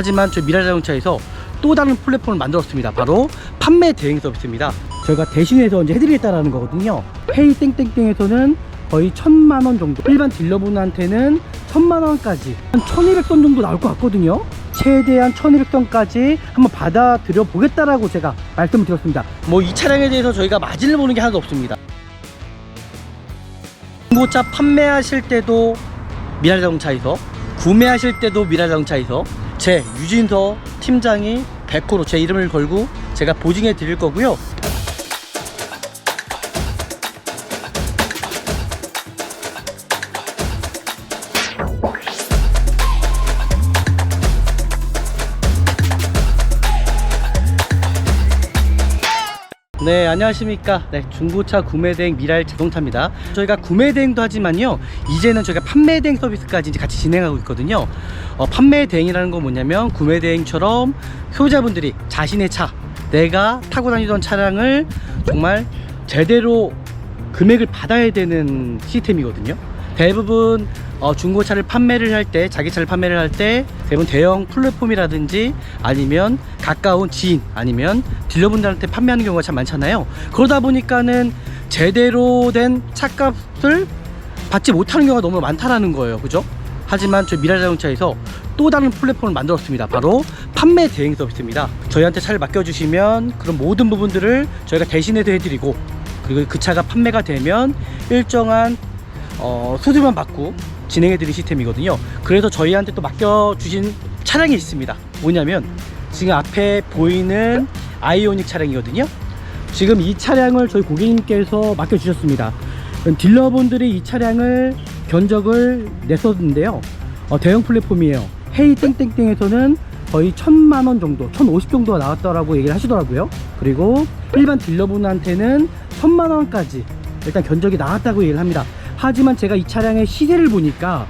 하지만 저희 미라자동차에서 또 다른 플랫폼을 만들었습니다. 바로 판매 대행 서비스입니다. 저희가 대신해서 이제 해드리겠다라는 거거든요. 헤이 땡땡땡에서는 거의 1000만원 정도, 일반 딜러분한테는 1000만원까지 한 1200건 정도 나올 것 같거든요. 최대한 1200건까지 한번 받아들여 보겠다라고 제가 말씀을 드렸습니다. 뭐 이 차량에 대해서 저희가 마진을 보는 게 하나도 없습니다. 중고차 판매하실 때도 미라자동차에서, 구매하실 때도 미라자동차에서 제 유진서 팀장이 100%로 제 이름을 걸고 제가 보증해 드릴 거고요. 네, 안녕하십니까. 네, 중고차 구매대행 미랄 자동차입니다. 저희가 구매대행도 하지만요, 이제는 저희가 판매대행 서비스까지 이제 같이 진행하고 있거든요. 판매대행이라는 건 뭐냐면, 구매대행처럼 소유자분들이 자신의 차, 내가 타고 다니던 차량을 정말 제대로 금액을 받아야 되는 시스템이거든요. 대부분 중고차를 판매를 할 때, 자기 차를 판매를 할 때 대부분 대형 플랫폼이라든지 아니면 가까운 지인 아니면 딜러분들한테 판매하는 경우가 참 많잖아요. 그러다 보니까는 제대로 된 차값을 받지 못하는 경우가 너무 많다라는 거예요. 그죠? 하지만 저희 미라자동차에서 또 다른 플랫폼을 만들었습니다. 바로 판매 대행 서비스입니다. 저희한테 차를 맡겨주시면 그런 모든 부분들을 저희가 대신해서 해드리고, 그리고 그 차가 판매가 되면 일정한 수수료만 받고 진행해드릴 시스템이거든요. 그래서 저희한테 또 맡겨주신 차량이 있습니다. 뭐냐면 지금 앞에 보이는 아이오닉 차량이거든요. 지금 이 차량을 저희 고객님께서 맡겨주셨습니다. 딜러분들이 이 차량을 견적을 냈었는데요, 대형 플랫폼이에요. 헤이 땡땡땡에서는 거의 1000만원 정도, 1050 정도가 나왔다라고 얘기를 하시더라고요. 그리고 일반 딜러분한테는 1000만원까지 일단 견적이 나왔다고 얘기를 합니다. 하지만 제가 이 차량의 시세를 보니까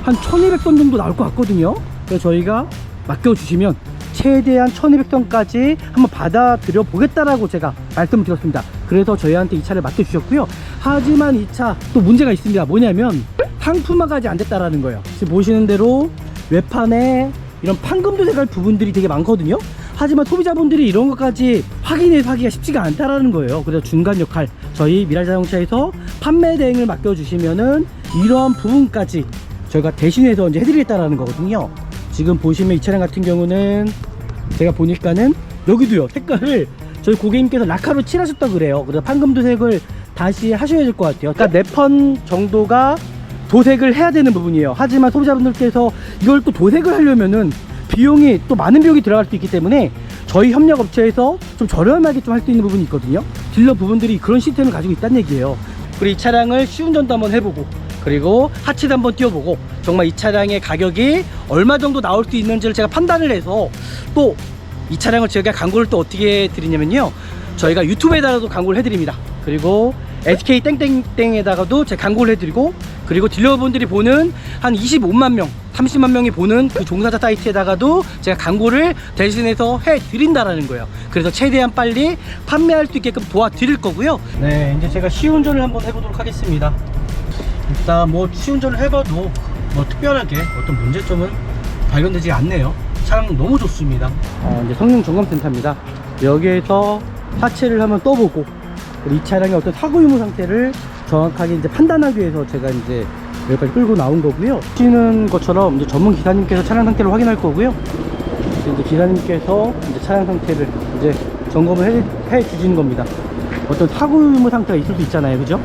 한 1200건 정도 나올 것 같거든요. 그래서 저희가 맡겨주시면 최대한 1200ton까지 한번 받아들여 보겠다라고 제가 말씀을 드렸습니다. 그래서 저희한테 이 차를 맡겨주셨고요. 하지만 이 차 또 문제가 있습니다. 뭐냐면 상품화가 아직 안 됐다라는 거예요. 지금 보시는 대로 외판에 이런 판금 도색할 부분들이 되게 많거든요. 하지만 소비자분들이 이런 것까지 확인해서 하기가 쉽지가 않다라는 거예요. 그래서 중간 역할, 저희 미라자동차에서 판매 대행을 맡겨주시면은 이러한 부분까지 저희가 대신해서 이제 해드리겠다라는 거거든요. 지금 보시면 이 차량 같은 경우는 제가 보니까는 여기도요, 색깔을 저희 고객님께서 라카로 칠하셨다고 그래요. 그래서 판금 도색을 다시 하셔야 될 것 같아요. 그러니까 4번 정도가 도색을 해야 되는 부분이에요. 하지만 소비자분들께서 이걸 또 도색을 하려면은 비용이 또 많은 비용이 들어갈 수 있기 때문에 저희 협력업체에서 좀 저렴하게 좀 할 수 있는 부분이 있거든요. 딜러 부분들이 그런 시스템을 가지고 있다는 얘기예요. 그리고 이 차량을 시운전도 한번 해보고, 그리고 하체도 한번 띄워보고, 정말 이 차량의 가격이 얼마 정도 나올 수 있는지를 제가 판단을 해서, 또 이 차량을 저희가 광고를 또 어떻게 드리냐면요, 저희가 유튜브에다가도 광고를 해드립니다. 그리고 SK 땡땡땡에다가도 제가 광고를 해드리고, 그리고 딜러분들이 보는 한 25만 명, 30만 명이 보는 그 종사자 사이트에다가도 제가 광고를 대신해서 해드린다라는 거예요. 그래서 최대한 빨리 판매할 수 있게끔 도와드릴 거고요. 네, 이제 제가 시운전을 한번 해보도록 하겠습니다. 일단 뭐 시운전을 해봐도 뭐 특별하게 어떤 문제점은 발견되지 않네요. 차량 너무 좋습니다. 이제 성능 점검센터입니다. 여기에서 하체를 한번 떠보고, 이 차량의 어떤 사고 유무 상태를 정확하게 이제 판단하기 위해서 제가 이제 여기까지 끌고 나온 거고요. 보시는 것처럼 이제 전문 기사님께서 차량 상태를 확인할 거고요. 이제 기사님께서 이제 차량 상태를 이제 점검을 해 주시는 겁니다. 어떤 사고 유무 상태가 있을 수 있잖아요, 그죠?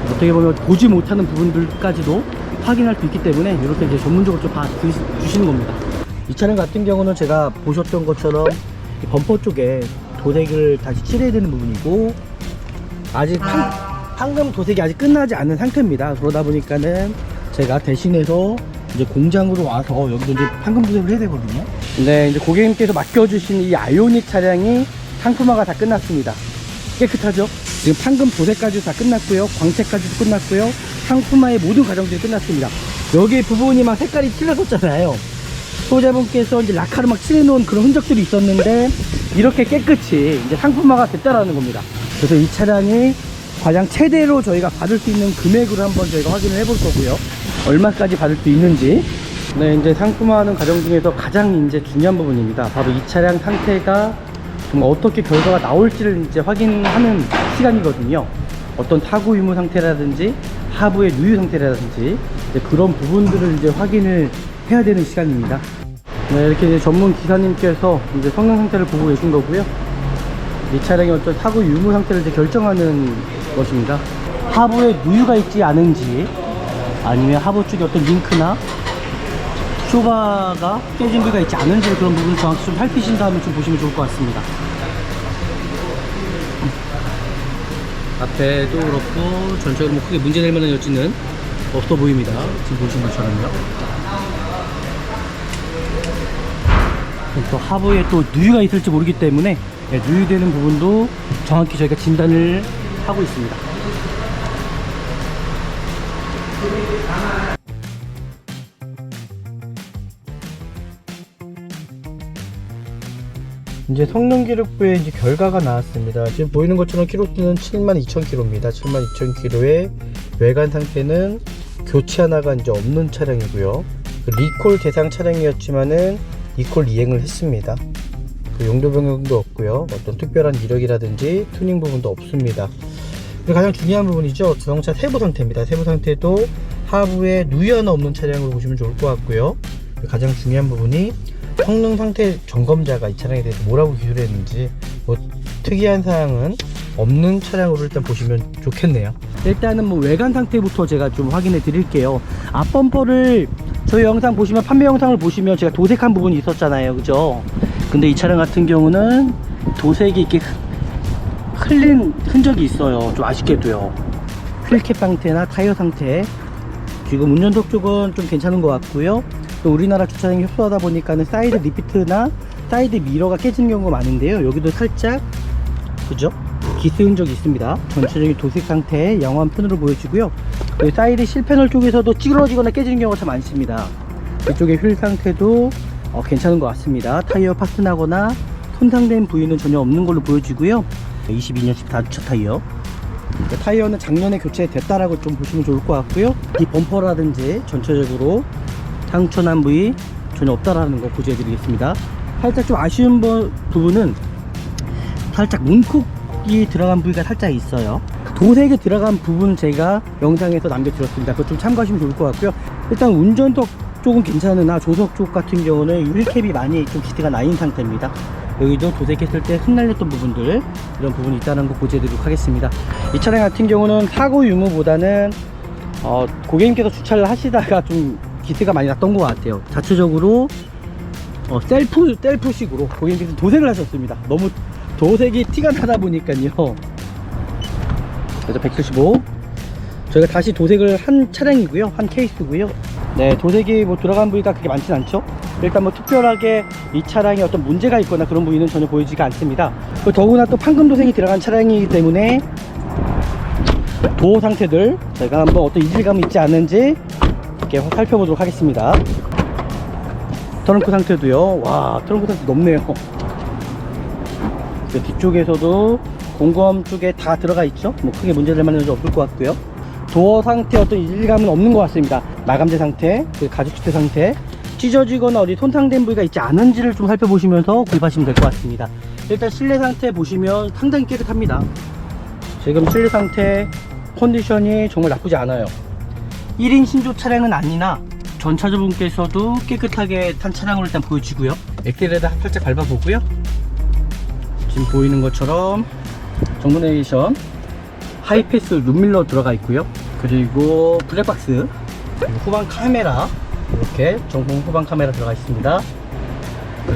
어떻게 보면 보지 못하는 부분들까지도 확인할 수 있기 때문에 이렇게 이제 전문적으로 좀 봐주시는 겁니다. 이 차량 같은 경우는 제가 보셨던 것처럼 이 범퍼 쪽에 도색을 다시 칠해야 되는 부분이고, 아직 판금 도색이 아직 끝나지 않은 상태입니다. 그러다 보니까는 제가 대신해서 이제 공장으로 와서 여기도 이제 판금 도색을 해야 되거든요. 네, 이제 고객님께서 맡겨주신 이 아이오닉 차량이 상품화가 다 끝났습니다. 깨끗하죠? 지금 판금 도색까지 다 끝났고요, 광택까지도 끝났고요, 상품화의 모든 과정들이 끝났습니다. 여기 부분이 막 색깔이 틀렸었잖아요. 소비자분께서 이제 라카로 막 칠해놓은 그런 흔적들이 있었는데 이렇게 깨끗이 이제 상품화가 됐다라는 겁니다. 그래서 이 차량이 가장 최대로 저희가 받을 수 있는 금액으로 한번 저희가 확인을 해볼 거고요. 얼마까지 받을 수 있는지 네, 이제 상품화하는 과정 중에서 가장 이제 중요한 부분입니다. 바로 이 차량 상태가 정말 어떻게 결과가 나올지를 이제 확인하는 시간이거든요. 어떤 타구 유무 상태라든지 하부의 누유 상태라든지 이제 그런 부분들을 이제 확인을 해야 되는 시간입니다. 네, 이렇게 이제 전문 기사님께서 이제 성능 상태를 보고 계신 거고요. 이 차량의 어떤 타구 유무 상태를 이제 결정하는 것입니다. 하부에 누유가 있지 않은지, 아니면 하부 쪽에 어떤 링크나 쇼바가 깨진 부위가 있지 않은지, 그런 부분을 정확히 좀 살피신 다음에 좀 보시면 좋을 것 같습니다. 앞에도 그렇고 전체적으로 뭐 크게 문제될 만한 여지는 없어 보입니다. 지금 보시는 것처럼요. 또 하부에 또 누유가 있을지 모르기 때문에 누유되는 부분도 정확히 저희가 진단을 하고 있습니다. 이제 성능기록부에 이제 결과가 나왔습니다. 지금 보이는 것처럼 키로수는 72,000km입니다. 72,000km의 외관 상태는 교체 하나가 이제 없는 차량이고요. 리콜 대상 차량이었지만은 리콜 이행을 했습니다. 용도 변경도 없고요. 어떤 특별한 이력이라든지 튜닝 부분도 없습니다. 그리고 가장 중요한 부분이죠. 자동차 세부 상태입니다. 세부 상태도 하부에 누유 하나 없는 차량으로 보시면 좋을 것 같고요. 가장 중요한 부분이 성능 상태 점검자가 이 차량에 대해서 뭐라고 기술을 했는지 뭐 특이한 사항은 없는 차량으로 일단 보시면 좋겠네요. 일단은 뭐 외관 상태부터 제가 좀 확인해 드릴게요. 앞범퍼를 저희 영상 보시면, 판매 영상을 보시면 제가 도색한 부분이 있었잖아요, 그죠? 근데 이 차량 같은 경우는 도색이 이렇게 흘린 흔적이 있어요. 좀 아쉽게도요. 휠캡 상태나 타이어 상태, 지금 운전석 쪽은 좀 괜찮은 것 같고요. 또 우리나라 주차장이 협소하다 보니까는 사이드 리피트나 사이드 미러가 깨지는 경우가 많은데요. 여기도 살짝, 그죠? 기스 흔적이 있습니다. 전체적인 도색 상태 양호한 편으로 보여지고요. 사이드 실패널 쪽에서도 찌그러지거나 깨지는 경우가 참 많습니다. 이쪽의 휠 상태도 괜찮은 것 같습니다. 타이어 파스나거나 손상된 부위는 전혀 없는 걸로 보여지고요. 22년식 다주차 타이어. 타이어는 작년에 교체됐다라고 좀 보시면 좋을 것 같고요. 이 범퍼라든지 전체적으로 상처난 부위 전혀 없다라는 거 고지해 드리겠습니다. 살짝 좀 아쉬운 부분은 살짝 문콕이 들어간 부위가 살짝 있어요. 도색에 들어간 부분 제가 영상에서 남겨드렸습니다. 그거 좀 참고하시면 좋을 것 같고요. 일단 운전석 쪽은 괜찮으나 조석 쪽 같은 경우는 휠캡이 많이 좀 기스가 나 있는 상태입니다. 여기도 도색했을 때 흩날렸던 부분들, 이런 부분이 있다는 거 고지해드리도록 하겠습니다. 이 차량 같은 경우는 사고 유무보다는 고객님께서 주차를 하시다가 좀 기스가 많이 났던 것 같아요. 자체적으로 셀프식으로 고객님께서 도색을 하셨습니다. 너무 도색이 티가 나다 보니까요. 그래서 175 저희가 다시 도색을 한 차량이고요, 한 케이스고요. 네, 도색이 뭐 들어간 부위가 그렇게 많진 않죠. 일단 뭐 특별하게 이 차량에 어떤 문제가 있거나 그런 부위는 전혀 보이지가 않습니다. 더구나 또 판금 도색이 들어간 차량이기 때문에 도어 상태들 제가 한번 어떤 이질감이 있지 않은지 이렇게 살펴보도록 하겠습니다. 트렁크 상태도요. 와, 트렁크 상태 높네요. 뒤쪽에서도 공구함 쪽에 다 들어가 있죠. 뭐 크게 문제될 만한 점은 없을 것 같고요. 도어 상태 어떤 이질감은 없는 것 같습니다. 마감재 상태, 가죽 시트 상태, 찢어지거나 어디 손상된 부위가 있지 않은지를 좀 살펴보시면서 구입하시면 될 것 같습니다. 일단 실내 상태 보시면 상당히 깨끗합니다. 지금 실내 상태 컨디션이 정말 나쁘지 않아요. 1인 신조 차량은 아니나 전차주분께서도 깨끗하게 탄 차량으로 일단 보여지고요. 엑셀에다 살짝 밟아보고요. 지금 보이는 것처럼 정문 내비게이션, 하이패스 룸밀러 들어가 있고요. 그리고 블랙박스, 그리고 후방 카메라, 이렇게 정품 후방 카메라 들어가 있습니다.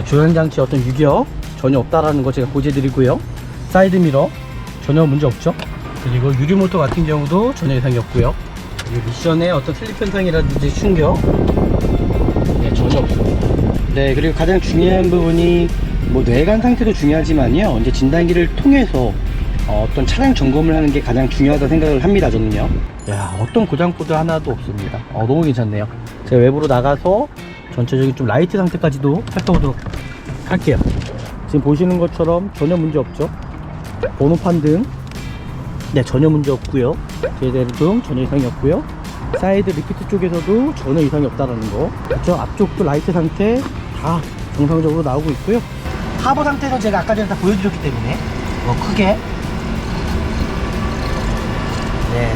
조향장치 어떤 유격 전혀 없다라는 거 제가 고지해드리고요. 사이드 미러 전혀 문제 없죠. 그리고 유리모터 같은 경우도 전혀 이상이 없고요. 그리고 미션의 어떤 슬립 현상이라든지 충격 전혀 없습니다. 네, 그리고 가장 중요한 부분이 뭐 내관 상태도 중요하지만요, 이제 진단기를 통해서 어떤 차량 점검을 하는 게 가장 중요하다 생각을 합니다. 저는요. 야, 어떤 고장코드 하나도 없습니다. 너무 괜찮네요. 제가 외부로 나가서 전체적인 좀 라이트 상태까지도 살펴보도록 할게요. 지금 보시는 것처럼 전혀 문제 없죠. 번호판 등 전혀 문제 없고요. 제대로 등 전혀 이상이 없고요. 사이드 리피트 쪽에서도 전혀 이상이 없다라는 거. 그렇죠. 앞쪽도 라이트 상태 다 정상적으로 나오고 있고요. 하부 상태도 제가 아까 전에 다 보여드렸기 때문에 크게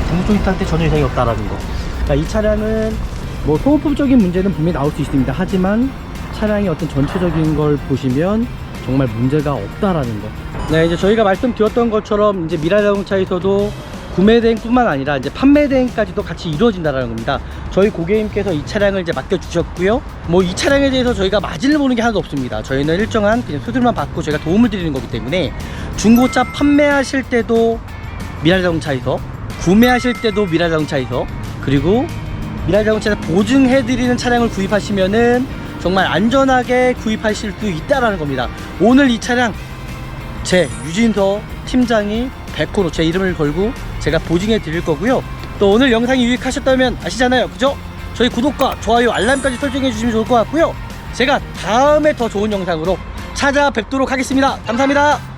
등속 조인트 상태 전혀 이상이 없다라는 거. 그러니까 이 차량은 뭐 소모품적인 문제는 분명히 나올 수 있습니다. 하지만 차량의 어떤 전체적인 걸 보시면 정말 문제가 없다라는 거. 네, 이제 저희가 말씀드렸던 것처럼 이제 미라 자동차에서도 구매 대행뿐만 아니라 이제 판매 대행까지도 같이 이루어진다는 겁니다. 저희 고객님께서 이 차량을 이제 맡겨주셨고요. 뭐 이 차량에 대해서 저희가 마진을 보는 게 하나도 없습니다. 저희는 일정한 그냥 수수료만 받고 저희가 도움을 드리는 거기 때문에 중고차 판매하실 때도 미라 자동차에서, 구매하실 때도 미라 자동차에서, 그리고 미라 자동차에서 보증해드리는 차량을 구입하시면은 정말 안전하게 구입하실 수 있다라는 겁니다. 오늘 이 차량 제 유진서 팀장이 100% 제 이름을 걸고 제가 보증해 드릴 거고요. 또 오늘 영상이 유익하셨다면 아시잖아요, 그죠? 저희 구독과 좋아요 알람까지 설정해 주시면 좋을 것 같고요. 제가 다음에 더 좋은 영상으로 찾아뵙도록 하겠습니다. 감사합니다.